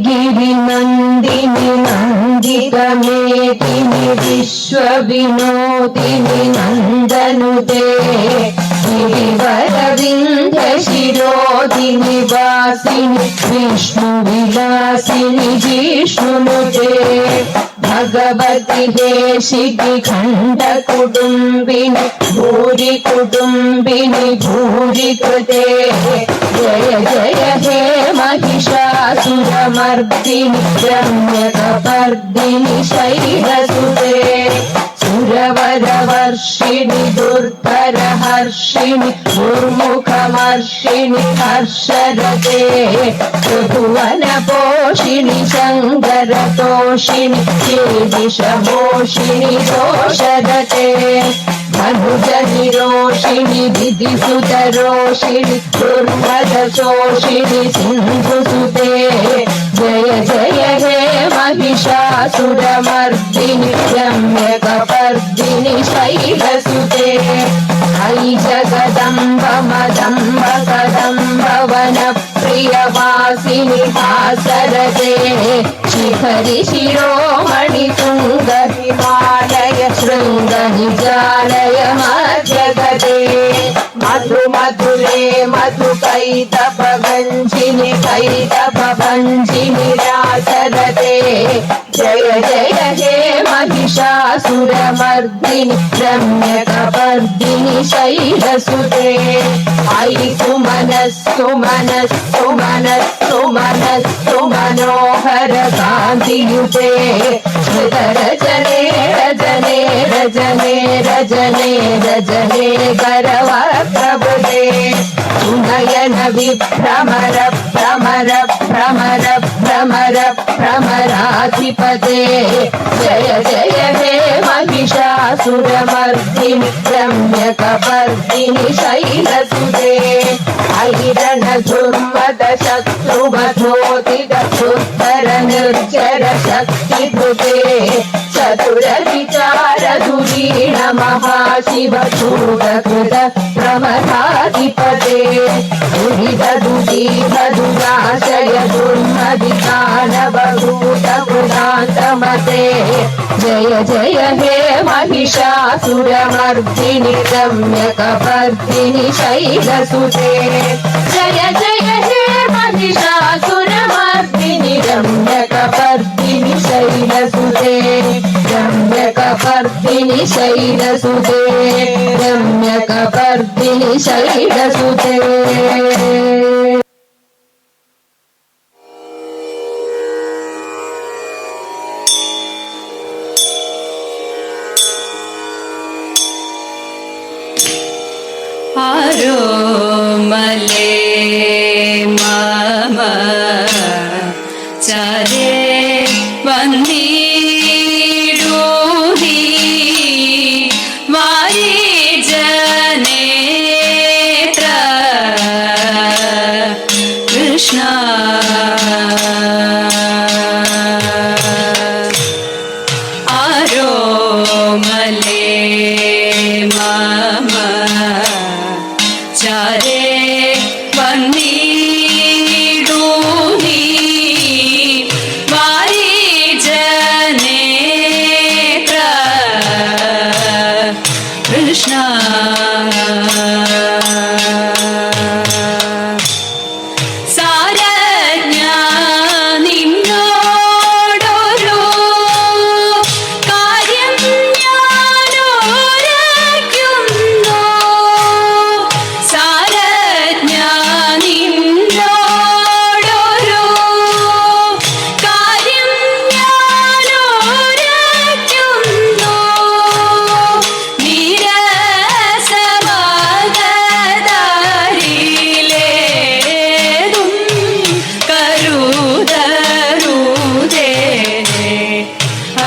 गिरिनन्दिनि नन्दितमेदिनि विश्वविनोदिनि नन्दनुते गिरिवरविन्ध्यशिरोदिनि वासिनि विष्णुविलासिनि जिष्णुनुते भगवति देशिकि खण्डकुटुम्बिनि भूरि कुटुम्बिनि भूरि कृते जय जय हे महिषासुरमर्दिनि रम्यकपर्दिनि शैलसुते सुरवरवर्षिणि दुर्धरहर्षिणि दुर्मुखमर्षिणि हर्षरते त्रिभुवनपोषिणि शङ्करतोषिणि श्रीदिशमोषिणि दोषरते धनुजनिरोषिणि विधिसुतरोषिणि दुर्मदशोषिणि सिन्धुसुते जय जय हे महिषासुरमर्दिनि रम्यकपर्दिनि शैलसुते अयि जगदम्ब मदम्ब कदम्ब वनप्रियवासिनि हासरते शिखरि शिरोमणि तुङ्ग हिमालय शृङ्ग निजालय मध्यगते मधु मधुरे मधु कैतपभञ्जिनि कैतपभञ्जिनि रासरते जय जय हे महिषासुरमर्दिनि रम्यकपर्दिनि शैलसुते अयि सुमनस्सु मनस्सु मनस्सु मनस्सु मनोहर कान्तियुते श्रुतरजने रजने रजने रजने रजने करवक्रबुधे सुनयन विभ्रमर भ्रमर भ्रमर भ्रमर भ्रमराधिपते जय जय हे महिषासुरमर्दिनि रम्यकपर्दिनि शैलसुते अयि रणधुर्मद शत्रुमथोदित क्षुत्तर निर्जर शक्तिभृते चतुर विचार धुरीण महाशिव शूरकृत प्रमथाधिपते दुरित दुरीध दुराशय दुर्मदितानवभूतकृतान्तमते जय जय हे महिषासुरमर्दिनि रम्यकपर्दिनि शैलसुते जय जय हे महिषासुरमर्दिनि रम्यकपर्दिनि शैलसुते रम्यकपर्दिनि शैलसुते रम्यकपर्दिनि शैलसुते आरोमले मम चरे वन्दिरूहि वारिजनेत्र कृष्ण आरोमले मम चारे वन्दिरूहि वारिजनेत्र कृष्ण सारज्ञा निन्नोडोरु कार्यं ഞാനോരയ്ക്കുന്നു സാരജ്ഞാ നിന്നോടൊരു കാര്യം ഞാനോരയ്ക്കുന്നു നീരസമകതാരിലേതും കരുതരുതേ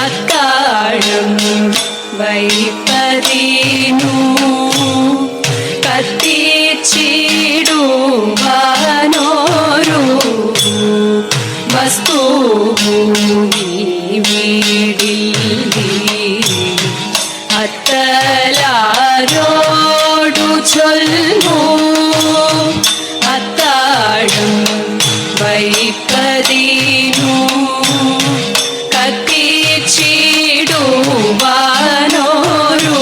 അത്താഴം വൈപ്പതിനു കത്തിച്ചിടുവാനോരു വസ്തു അത്തലാരോടു ചൊല്ലു അത്താഴം വൈപ്പതിനു കത്തിച്ചിടുവാനോരു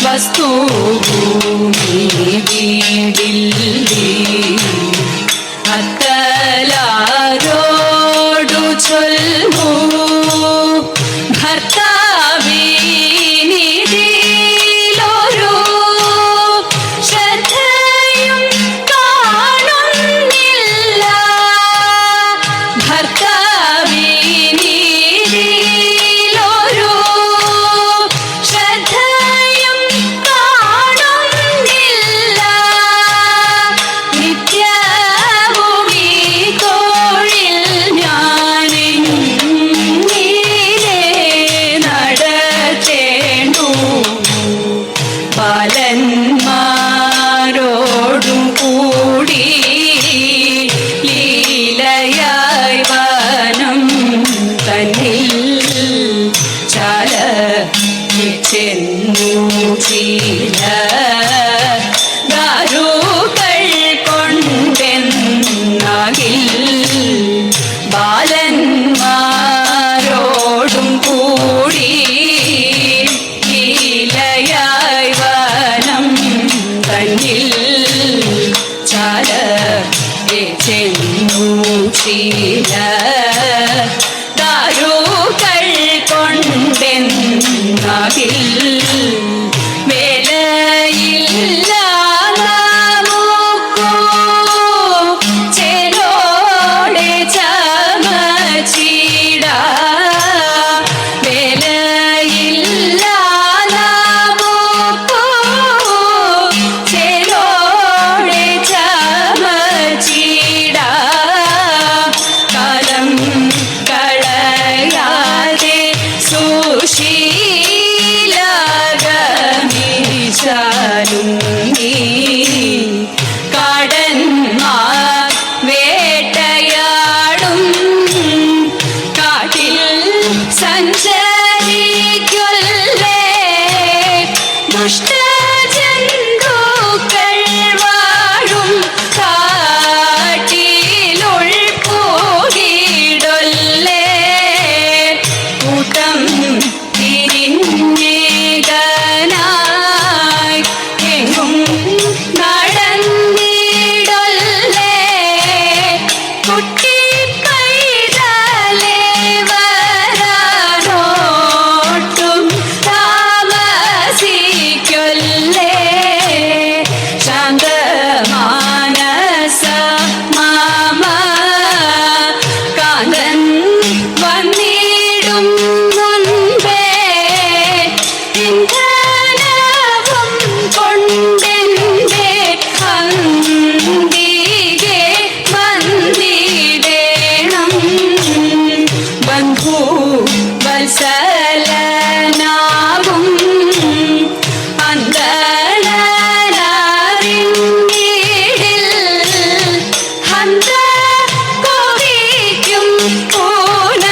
വസ്തു അത്തലാരോടു ചൊല്ലു ഭർത്താവിനിതിലൊരു ശ്രദ്ധയും കാണുന്നില്ല ഭർത്താവിനിതിലൊരു ശ്രദ്ധയും കാണുന്നില്ല നിത്യവും ഈ തൊഴിൽ ഞാനിങ്ങനെ നാകിൽ ചാല ചെന്നു ചീല ദാരുകൾ കൊണ്ടെന്നാകിൽ ബാലന്മാരോടും കൂടി ലീലയായി വനം തന്നിൽ ചാല ചെന്നു ചീല ദാരുകൾ കൊണ്ടെന്നാകിൽ വേലയില്ല നമുക്കു ചേലോടെ ചമച്ചിട വേലയില്ല നമുക്കു ചേലോടെ ചമച്ചിട കാലം കളയാതെ സുശീലഗമീശാലും നീ കാടന്മാർ വേട്ടയാടും കാട്ടിൽ സഞ്ചരിക്കുല്ലേ ദുഷ്ടജന്തുക്കൾ വാഴും കാട്ടിലുൾപ്പോകിടൊല്ലേ കൂട്ടം തിരിഞ്ഞേകനായി എങ്ങും നടന്നിടൊല്ലേ കുട്ടി പൈതലേ വരാനോട്ടും താമസിക്കൊല്ലേ ശാന്തമാനസ മാമ കാന്തൻ വന്നിടും മുൻപേ ഇന്ധനവും കൊണ്ടെന്റെ അന്തികെ വന്നിടേണം ബന്ധു വത്സലനാകും അന്തണറിഞ്ഞിടിൽ ഹന്ത കൊതിക്കും പുനരെന്തല്ലി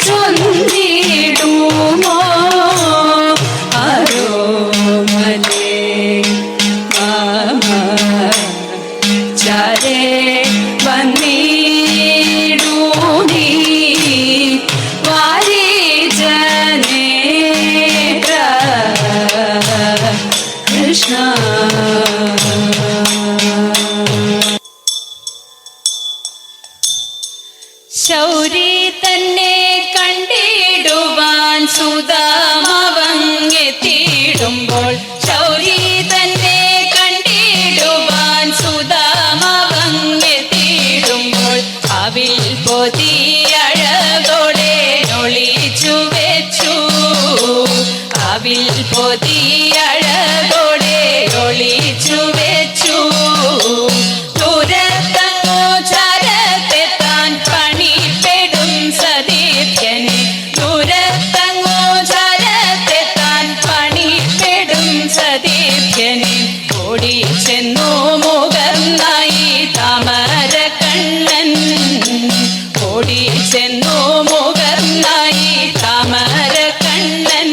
ചൊന്നിടുമോ ആരോമലേ മാമ ചാരേ വന്നിടൂനി വാരിജനേത്ര കൃഷ്ണ ശൗരി തന്നെ കണ്ടിടുവാൻ സുധാമവങ്ങെത്തിയിടുമ്പോൾ ശൗരി തന്നെ കണ്ടിടുവാൻ സുധാമവങ്ങെത്തിയിടുമ്പോൾ അവിൽ പൊതിയഴകോടെ ഒളിച്ചു വെച്ചു അവിൽ പൊതിയഴകോടെ ഒളിച്ചു വെച്ചു ദൂരത്തങ്ങോ ചരത്തെത്താൻ പണിപ്പെടും സദീപ്യനെ ദൂരത്തങ്ങോ ചരത്തെത്താൻ പണിപ്പെടും സദീപ്യനെ ഓടിച്ചെന്നു മുഖന്നായി താമര കണ്ണൻ ഓടിച്ചെന്നു മുഖന്നായി താമര കണ്ണൻ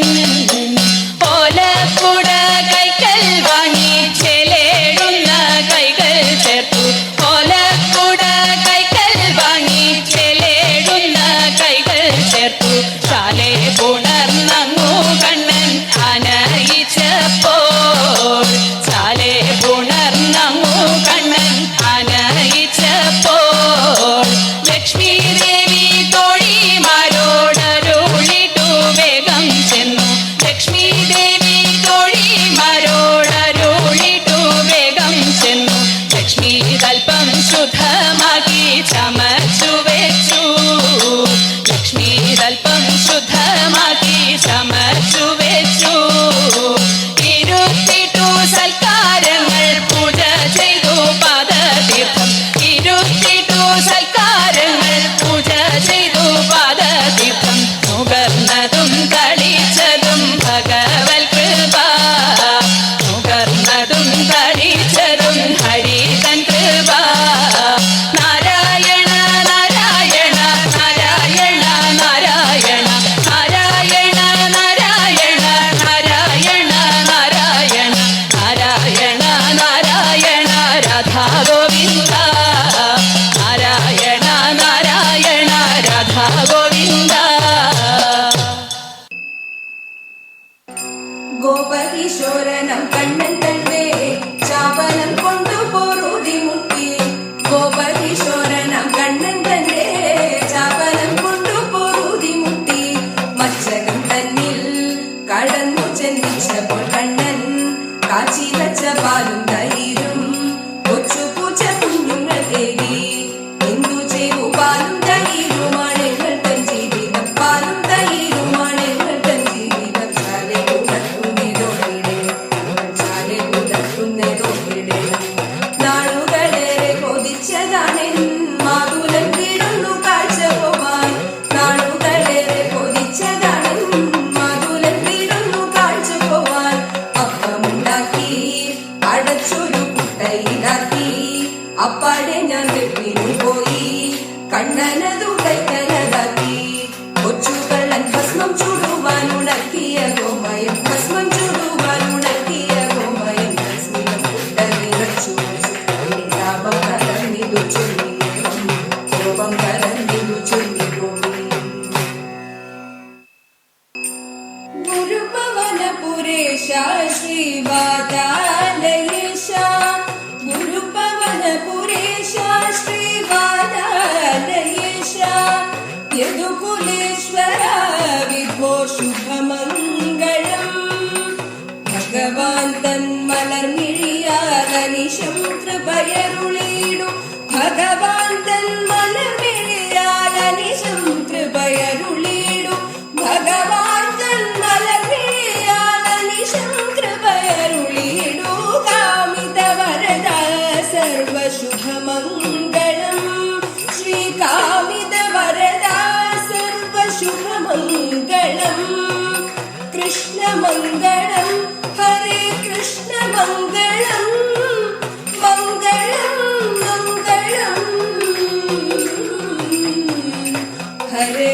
ഓലക്കുട കൈക്കൽ വാങ്ങി ചെലേടുന്ന കൈകൾ ചേർത്തു ഓലക്കുട കൈക്കൽ വാങ്ങി ചെലേടുന്ന കൈകൾ ചേർത്തു ശാലെ പുണർന്നങ്ങു കണ്ണൻ ആനയിച്ചപ്പോൾ ശാലെ പുണർന്നങ്ങു കണ്ണൻ ആനയിച്ചപ്പോൾ ലക്ഷ്മി ദേവി കണ്ണനതു കൈക്കനതാക്കി കൊച്ചുകള്ളൻ ഭസ്മം ചൂടുവാനുണക്കിയ ഗോമയം ഭസ്മം ചൂടുവാനുണക്കിയ ഗോമയം ഭസ്മികം കുട്ട നിറച്ചു താപം കലർന്നിതു ചൊല്ലി കോപം കലർന്നിതു ചൊല്ലി ഗോപി ഗുരുപവനപുരേശ ശ്രീവാതാലയേശ ഗുരുപവനപുരേശ ശ്രീവാതാലയേശ യദുകുലേശ്വര വിഭോ ശുഭമംഗളം ഭഗവാൻ തൻ മലർമിഴിയാലനിശം കൃപയരുളീടും ഭഗവാൻ തൻ മലർമിഴിയാലനിശം കൃപയരുളീടും ഭഗവാൻ തൻ മലർമിഴിയാലനിശം കൃപയരുളീടു കാമിത വരദ സർവശുഭമംഗളം ശ്രീകാമിത വരദ സർവശുഭമംഗളം കൃഷ്ണമംഗളം ഹരേ കൃഷ്ണമംഗളം മംഗളം മംഗളം ഹരേ